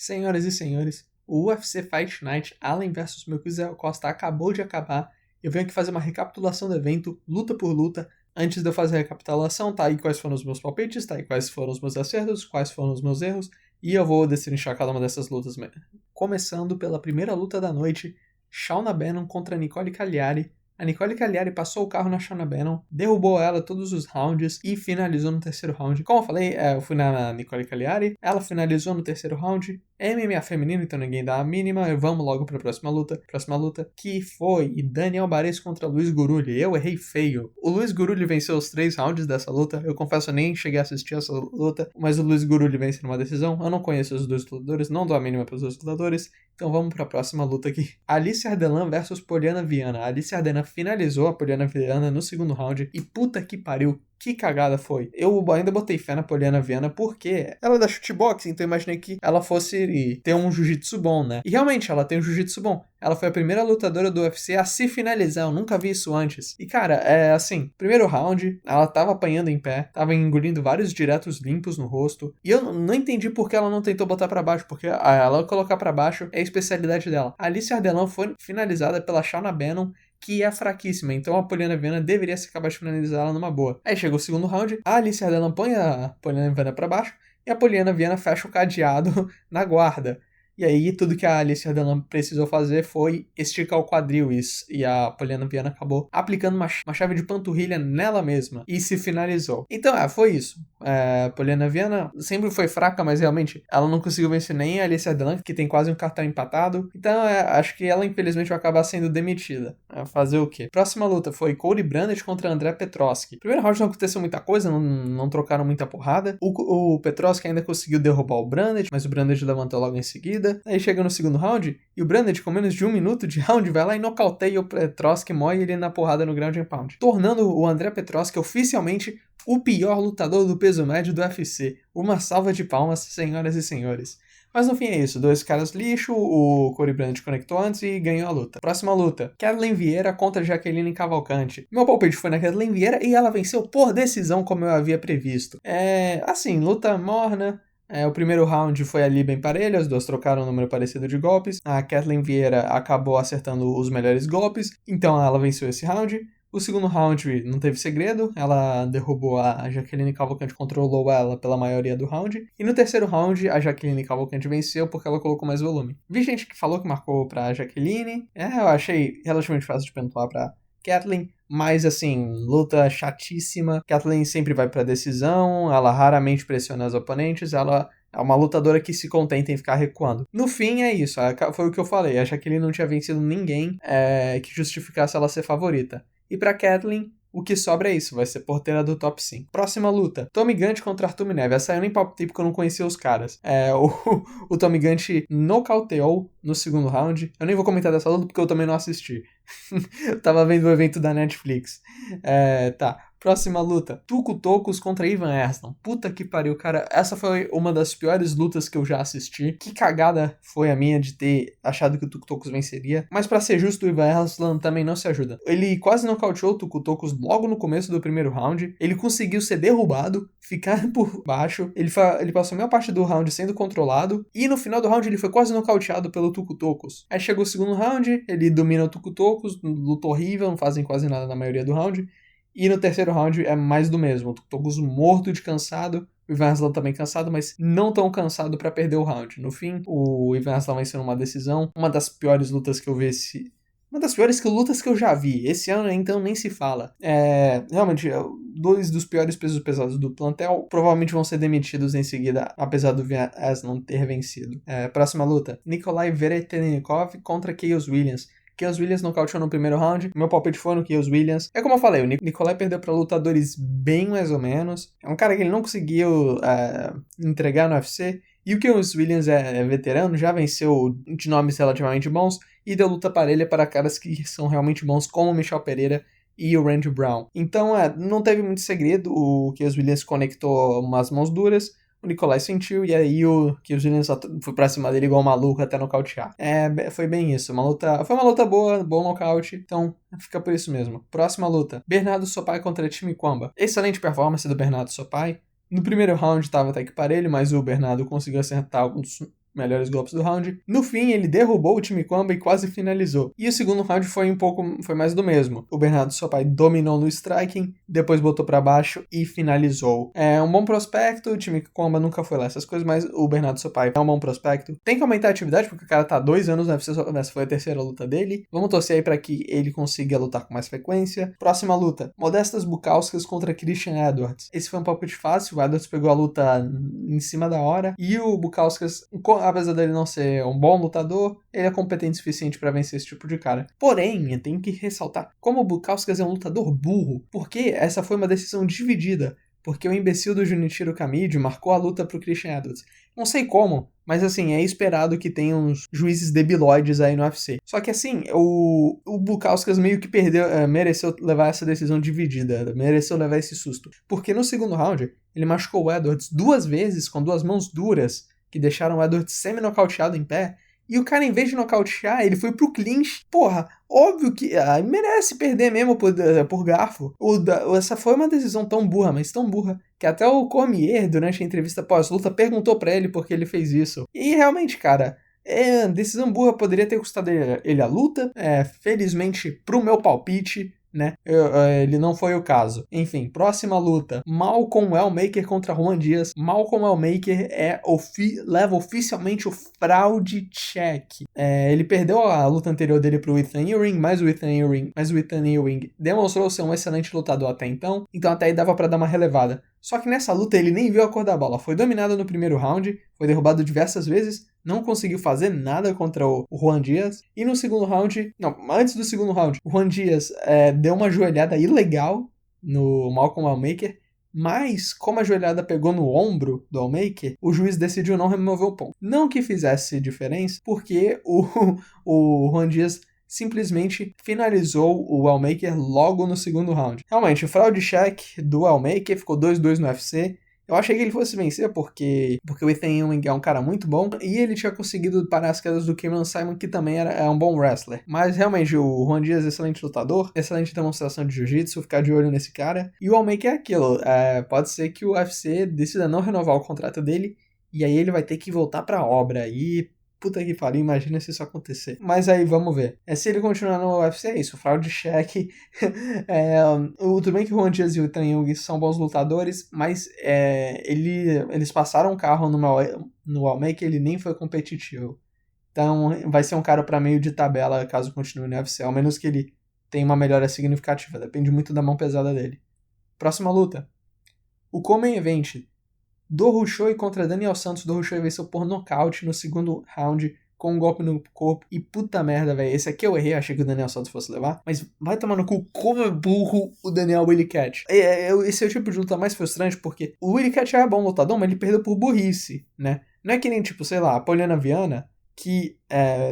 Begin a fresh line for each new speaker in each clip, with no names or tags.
Senhoras e senhores, o UFC Fight Night Allen vs Melquizael Costa acabou de acabar. Eu venho aqui fazer uma recapitulação do evento, luta por luta. Antes de eu fazer a recapitulação, tá aí quais foram os meus palpites, tá aí quais foram os meus acertos, quais foram os meus erros, e eu vou destrinchar cada uma dessas lutas. Começando pela primeira luta da noite, Shauna Bannon contra Nicole Cagliari. A Nicole Cagliari passou o carro na Shauna Bannon, derrubou ela todos os rounds e finalizou no terceiro round. Como eu falei, eu fui na Nicole Cagliari, ela finalizou no terceiro round. É MMA feminino, então ninguém dá a mínima. Vamos logo para a próxima luta. Próxima luta, que foi Daniel Barez contra Luiz Guruli. Eu errei feio. O Luiz Guruli venceu os 3 rounds dessa luta. Eu confesso, eu nem cheguei a assistir essa luta, mas o Luiz Guruli vence numa decisão. Eu não conheço os dois lutadores, não dou a mínima para os dois lutadores. Então vamos para a próxima luta aqui. Alice Ardelan versus Poliana Viana. A Alice Ardelan finalizou a Poliana Viana no segundo round e puta que pariu. Que cagada foi. Eu ainda botei fé na Poliana Viana porque ela é da shootbox, então eu imaginei que ela fosse ter um jiu-jitsu bom, né? E realmente, ela tem um jiu-jitsu bom. Ela foi a primeira lutadora do UFC a se finalizar, eu nunca vi isso antes. E cara, primeiro round, ela tava apanhando em pé, tava engolindo vários diretos limpos no rosto. E eu não entendi por que ela não tentou botar pra baixo, porque ela colocar pra baixo é a especialidade dela. A Alice Ardelan foi finalizada pela Shauna Bannon, que é fraquíssima, então a Poliana Viana deveria ser capaz de finalizar ela numa boa. Aí chegou o segundo round, a Alice Ardelan põe a Poliana Viana pra baixo e a Poliana Viana fecha o cadeado na guarda. E aí tudo que a Alice Ardelan precisou fazer foi esticar o quadril e a Poliana Viana acabou aplicando uma chave de panturrilha nela mesma e se finalizou. Então, foi isso. A Poliana Viana sempre foi fraca, mas realmente ela não conseguiu vencer nem a Alice Ardelan, que tem quase um cartão empatado. Então, acho que ela infelizmente vai acabar sendo demitida. Fazer o quê? Próxima luta foi Cody Brandage contra André Petroski. Primeiro round não aconteceu muita coisa, não trocaram muita porrada. O Petroski ainda conseguiu derrubar o Brandage, mas o Brandage levantou logo em seguida. Aí chega no segundo round e o Brandage, com menos de 1 minuto de round, vai lá e nocauteia o Petroski, moe ele na porrada no ground and pound, tornando o André Petroski oficialmente o pior lutador do peso médio do UFC. Uma salva de palmas, senhoras e senhores. Mas no fim é isso, 2 caras lixo, o Cody Brandage conectou antes e ganhou a luta. Próxima luta, Kathleen Vieira contra Jaqueline Cavalcante. Meu palpite foi na Kathleen Vieira e ela venceu por decisão, como eu havia previsto. Luta morna. O primeiro round foi ali bem parelho, as duas trocaram um número parecido de golpes. A Kathleen Vieira acabou acertando os melhores golpes, então ela venceu esse round. O segundo round não teve segredo, ela derrubou a Jaqueline Cavalcante, controlou ela pela maioria do round. E no terceiro round, a Jaqueline Cavalcante venceu porque ela colocou mais volume. Vi gente que falou que marcou pra Jaqueline, eu achei relativamente fácil de pontuar pra Kathleen, mas assim, luta chatíssima. Kathleen sempre vai pra decisão, ela raramente pressiona os oponentes, ela é uma lutadora que se contenta em ficar recuando. No fim é isso, foi o que eu falei, a Jaqueline não tinha vencido ninguém que justificasse ela ser favorita. E pra Kathleen, o que sobra é isso, vai ser porteira do top 5. Próxima luta, Tommy Gant contra Arthur Mineve. Essa eu nem palpitei porque eu não conhecia os caras. O Tommy Gant nocauteou no segundo round. Eu nem vou comentar dessa luta porque eu também não assisti. Eu tava vendo o evento da Netflix. Próxima luta, Tuco Tocos contra Ivan Erslan. Puta que pariu, cara. Essa foi uma das piores lutas que eu já assisti. Que cagada foi a minha de ter achado que o Tuco Tocos venceria. Mas pra ser justo, o Ivan Erslan também não se ajuda. Ele quase nocauteou o Tuco Tocos logo no começo do primeiro round. Ele conseguiu ser derrubado, ficar por baixo. Ele passou a maior parte do round sendo controlado. E no final do round ele foi quase nocauteado pelo Tuco Tocos. Aí chegou o segundo round, ele domina o Tuco Tocos, luta horrível, não fazem quase nada na maioria do round. E no terceiro round é mais do mesmo. O Tocos morto de cansado. O Ivan Erslan também cansado, mas não tão cansado pra perder o round. No fim, o Ivan Erslan venceu numa decisão. Uma das piores lutas que eu vi Uma das piores lutas que eu já vi. Esse ano, então, nem se fala. Realmente, 2 dos piores pesos pesados do plantel provavelmente vão ser demitidos em seguida, apesar do Ivan Erslan ter vencido. Próxima luta. Nikolai Veretennikov contra Khaos Williams. Khaos Williams nocauteou no primeiro round. Meu palpite foi no Khaos Williams. É como eu falei, o Nikolai perdeu para lutadores bem mais ou menos. É um cara que ele não conseguiu entregar no UFC. E o Khaos Williams é veterano, já venceu de nomes relativamente bons e deu luta parelha para caras que são realmente bons, como o Michel Pereira e o Randy Brown. Então, não teve muito segredo. O Khaos Williams conectou umas mãos duras. O Nikolai sentiu e aí o Khaos Williams foi pra cima dele igual maluco até nocautear. Foi bem isso. Foi uma luta boa, bom nocaute. Então, fica por isso mesmo. Próxima luta. Bernardo Sopai contra Timmy Kwamba. Excelente performance do Bernardo Sopai. No primeiro round estava até que parelho, mas o Bernardo conseguiu acertar alguns melhores golpes do round. No fim, ele derrubou o time Kwamba e quase finalizou. E o segundo round foi mais do mesmo. O Bernardo Sopai dominou no striking, depois botou pra baixo e finalizou. É um bom prospecto, o time Kwamba nunca foi lá essas coisas, mas o Bernardo Sopai é um bom prospecto. Tem que aumentar a atividade, porque o cara tá 2 anos na UFC, essa foi a terceira luta dele. Vamos torcer aí pra que ele consiga lutar com mais frequência. Próxima luta, Modestas Bukauskas contra Christian Edwards. Esse foi um palpite fácil, o Edwards pegou a luta em cima da hora, e o Bukauskas, apesar dele não ser um bom lutador, ele é competente o suficiente pra vencer esse tipo de cara. Porém, eu tenho que ressaltar como o Bukauskas é um lutador burro, porque essa foi uma decisão dividida, porque o imbecil do Junichiro Kamijo marcou a luta pro Christian Edwards. Não sei como, mas assim, é esperado que tenha uns juízes debilóides aí no UFC. Só que assim, o Bukauskas meio que mereceu levar essa decisão dividida, mereceu levar esse susto. Porque no segundo round, ele machucou o Edwards 2 vezes com 2 mãos duras, que deixaram o Edwards semi-nocauteado em pé, e o cara, em vez de nocautear, ele foi pro clinch. Porra, óbvio que merece perder mesmo por garfo. Essa foi uma decisão tão burra, mas tão burra, que até o Cormier, durante a entrevista pós-luta, perguntou pra ele por que ele fez isso. E realmente, cara, decisão burra poderia ter custado ele a luta. Felizmente, pro meu palpite, né? Ele não foi o caso. Enfim, próxima luta. Malcolm Wellmaker contra Juan Dias. Malcolm Wellmaker leva oficialmente o fraude check. Ele perdeu a luta anterior dele pro Ethan Ewing, mas o Ethan Ewing demonstrou ser um excelente lutador até então até aí dava pra dar uma relevada. Só que nessa luta ele nem viu a cor da bola. Foi dominado no primeiro round, foi derrubado diversas vezes, não conseguiu fazer nada contra o Juan Dias. E no segundo round, antes do segundo round, o Juan Dias deu uma joelhada ilegal no Malcolm Wellmaker, mas como a joelhada pegou no ombro do Wellmaker, o juiz decidiu não remover o ponto. Não que fizesse diferença, porque o Juan Dias simplesmente finalizou o Wellmaker logo no segundo round. Realmente, o fraude check do Wellmaker ficou 2-2 no UFC. Eu achei que ele fosse vencer porque o Ethan Ewing é um cara muito bom e ele tinha conseguido parar as quedas do Cameron Simon, que também é um bom wrestler. Mas realmente o Juan Dias é excelente lutador, excelente demonstração de jiu-jitsu, ficar de olho nesse cara. E o Wellmaker é aquilo, pode ser que o UFC decida não renovar o contrato dele e aí ele vai ter que voltar pra obra. E puta que pariu, imagina se isso acontecer. Mas aí, vamos ver. Se ele continuar no UFC, é isso. Fraude check. Tudo bem que o Juan Dias e o Ethan Ewing são bons lutadores, mas eles passaram o carro no Wellmaker, ele nem foi competitivo. Então, vai ser um cara pra meio de tabela caso continue no UFC, ao menos que ele tenha uma melhora significativa. Depende muito da mão pesada dele. Próxima luta. O Co-Main Event. Dor Choi contra Daniel Santos. Dor Choi venceu por nocaute no segundo round com um golpe no corpo. E puta merda, velho. Esse aqui eu errei, achei que o Daniel Santos fosse levar. Mas vai tomar no cu como é burro o Daniel Willie Cat. Esse é o tipo de luta mais frustrante, porque o Willie Cat é bom lutador, mas ele perdeu por burrice, né? Não é que nem, tipo, sei lá, a Poliana Viana, que,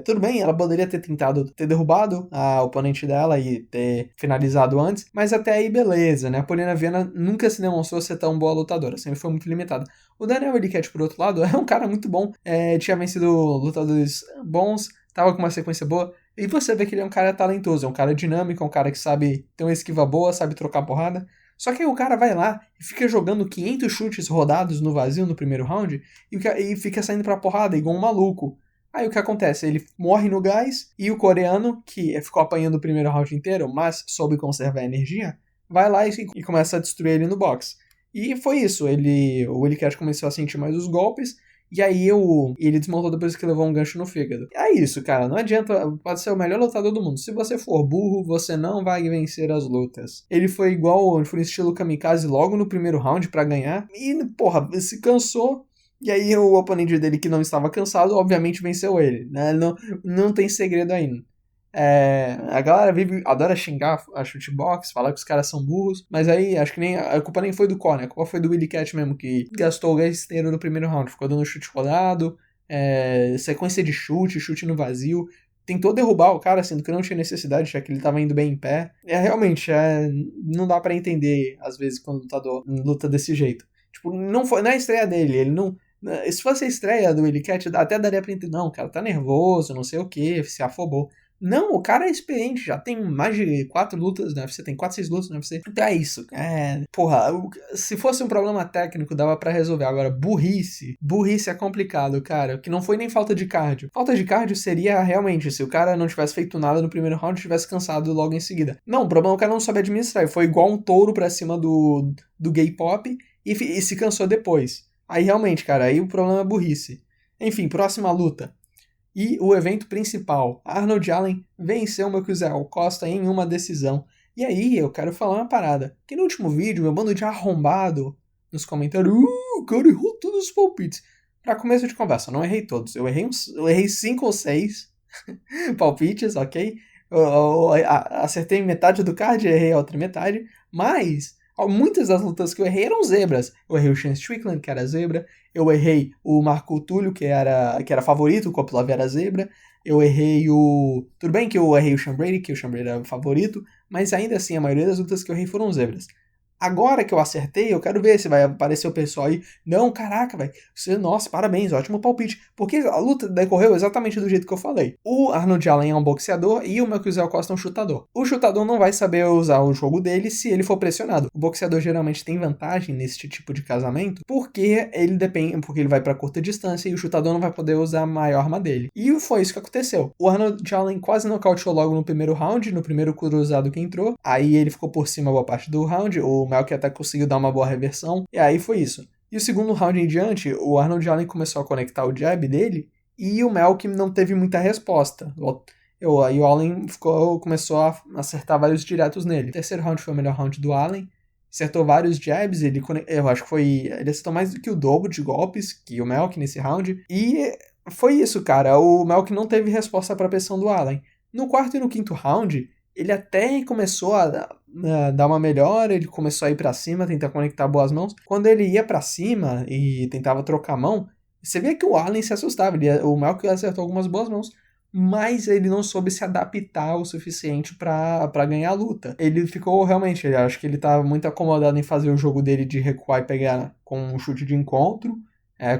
tudo bem, ela poderia ter tentado ter derrubado a oponente dela e ter finalizado antes, mas até aí beleza, né? A Poliana Viana nunca se demonstrou ser tão boa lutadora, sempre foi muito limitada. O Daniel Elliott, por outro lado, é um cara muito bom, tinha vencido lutadores bons, tava com uma sequência boa, e você vê que ele é um cara talentoso, é um cara dinâmico, é um cara que sabe ter uma esquiva boa, sabe trocar porrada. Só que aí o cara vai lá e fica jogando 500 chutes rodados no vazio no primeiro round e fica saindo pra porrada igual um maluco. Aí o que acontece? Ele morre no gás e o coreano, que ficou apanhando o primeiro round inteiro, mas soube conservar a energia, vai lá e começa a destruir ele no box. E foi isso, o Willie Cat começou a sentir mais os golpes, e aí ele desmontou depois que levou um gancho no fígado. É isso, cara, não adianta, pode ser o melhor lutador do mundo. Se você for burro, você não vai vencer as lutas. Ele foi ele foi no estilo kamikaze logo no primeiro round pra ganhar, e porra, se cansou. E aí o oponente dele, que não estava cansado, obviamente venceu ele, né? Não tem segredo ainda. A galera adora xingar a shootbox, falar que os caras são burros, mas aí acho que a culpa nem foi do Conor, a culpa foi do Willie Cat mesmo, que gastou o gás inteiro no primeiro round, ficou dando chute rodado, sequência de chute no vazio, tentou derrubar o cara, sendo que não tinha necessidade, já que ele tava indo bem em pé. Realmente, não dá pra entender, às vezes, quando o lutador luta desse jeito. Tipo, não é a estreia dele, ele não... Se fosse a estreia do Willie Cat, até daria pra entender, não, o cara tá nervoso, não sei o que, se afobou. Não, o cara é experiente, já tem mais de 4 lutas no UFC, tem 4, 6 lutas no UFC. Então é isso. Porra, se fosse um problema técnico, dava pra resolver. Agora, burrice é complicado, cara. Que não foi nem falta de cardio. Falta de cardio seria realmente se o cara não tivesse feito nada no primeiro round e tivesse cansado logo em seguida. Não, o problema é que o cara não soube administrar. Ele foi igual um touro pra cima do gay pop e se cansou depois. Aí realmente, cara, aí o problema é burrice. Enfim, próxima luta. E o evento principal, Arnold Allen venceu o Michael Costa em uma decisão. E aí eu quero falar uma parada, que no último vídeo meu bando de arrombado nos comentários, o cara errou todos os palpites. Pra começo de conversa, eu não errei todos, eu errei 5 ou 6 palpites, ok? Eu acertei metade do card, errei a outra metade, mas muitas das lutas que eu errei eram zebras. Eu errei o Sean Strickland, que era zebra. Eu errei o Marco Túlio, que era favorito, o Kopilov era zebra. Eu errei o... Tudo bem que eu errei o Sean Brady, que o Sean Brady era favorito, mas ainda assim, a maioria das lutas que eu errei foram zebras. Agora que eu acertei, eu quero ver se vai aparecer o pessoal aí. Não, caraca, velho. Nossa, parabéns, ótimo palpite. Porque a luta decorreu exatamente do jeito que eu falei. O Arnold Allen é um boxeador e o Michael Costa é um chutador. O chutador não vai saber usar o jogo dele se ele for pressionado. O boxeador geralmente tem vantagem nesse tipo de casamento porque ele vai para curta distância e o chutador não vai poder usar a maior arma dele. E foi isso que aconteceu. O Arnold Allen quase nocauteou logo no primeiro round, no primeiro cruzado que entrou. Aí ele ficou por cima boa parte do round. O Melk até conseguiu dar uma boa reversão, e aí foi isso. E o segundo round em diante, o Arnold Allen começou a conectar o jab dele, e o Melk não teve muita resposta. Aí o Allen começou a acertar vários diretos nele. O terceiro round foi o melhor round do Allen, acertou vários jabs, eu acho que ele acertou mais do que o dobro de golpes que o Melk nesse round, e foi isso, cara. O Melk não teve resposta para a pressão do Allen. No quarto e no quinto round, ele até começou a dar uma melhora, ele começou a ir pra cima, tentar conectar boas mãos. Quando ele ia pra cima e tentava trocar a mão, você via que o Allen se assustava. O Malcolm acertou algumas boas mãos, mas ele não soube se adaptar o suficiente pra ganhar a luta. Ele ficou realmente, acho que ele tava muito acomodado em fazer o jogo dele de recuar e pegar com um chute de encontro,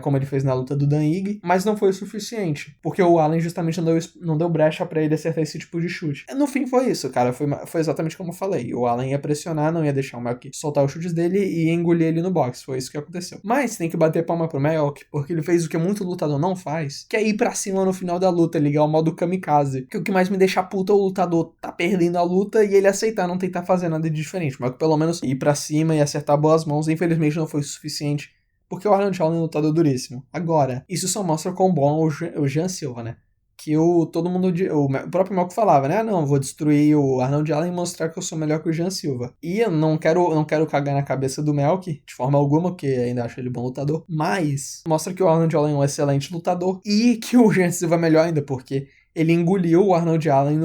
como ele fez na luta do Dan Ige, mas não foi o suficiente, porque o Allen justamente não deu brecha pra ele acertar esse tipo de chute. No fim foi isso, cara, foi exatamente como eu falei. O Allen ia pressionar, não ia deixar o Melk soltar os chutes dele e ia engolir ele no boxe, foi isso que aconteceu. Mas tem que bater palma pro Melk, porque ele fez o que muito lutador não faz, que é ir pra cima no final da luta, ligar o modo kamikaze. Que o que mais me deixa puto é o lutador tá perdendo a luta e ele aceitar não tentar fazer nada de diferente, mas pelo menos ir pra cima e acertar boas mãos, infelizmente não foi o suficiente, porque o Arnold Allen é um lutador duríssimo. Agora, isso só mostra quão bom é o Jean Silva, né? Que todo mundo, o próprio Malco falava, né? Não, vou destruir o Arnold Allen e mostrar que eu sou melhor que o Jean Silva. E eu não quero cagar na cabeça do Melk, de forma alguma, porque ainda acho ele bom lutador. Mas mostra que o Arnold Allen é um excelente lutador e que o Jean Silva é melhor ainda, porque ele engoliu o Arnold Allen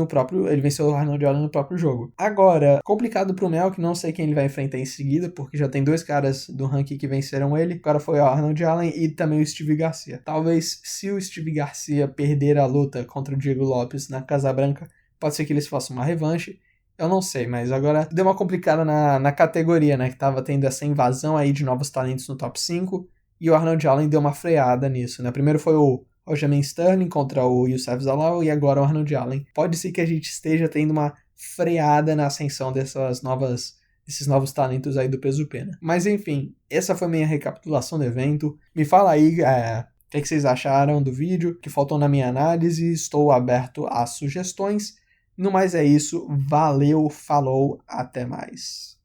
ele venceu o Arnold Allen no próprio jogo. Agora, complicado pro Melk, não sei quem ele vai enfrentar em seguida, porque já tem 2 caras do ranking que venceram ele. O cara foi o Arnold Allen e também o Steve Garcia. Talvez, se o Steve Garcia perder a luta contra o Diego Lopes na Casa Branca, pode ser que eles façam uma revanche. Eu não sei, mas agora deu uma complicada na categoria, né? Que tava tendo essa invasão aí de novos talentos no top 5, e o Arnold Allen deu uma freada nisso, né? Primeiro foi o Aljamain Sterling contra o Youssef Zalal e agora o Arnold Allen. Pode ser que a gente esteja tendo uma freada na ascensão desses novos talentos aí do peso pena. Mas enfim, essa foi minha recapitulação do evento. Me fala aí o que vocês acharam do vídeo, que faltou na minha análise. Estou aberto a sugestões. No mais é isso. Valeu, falou, até mais.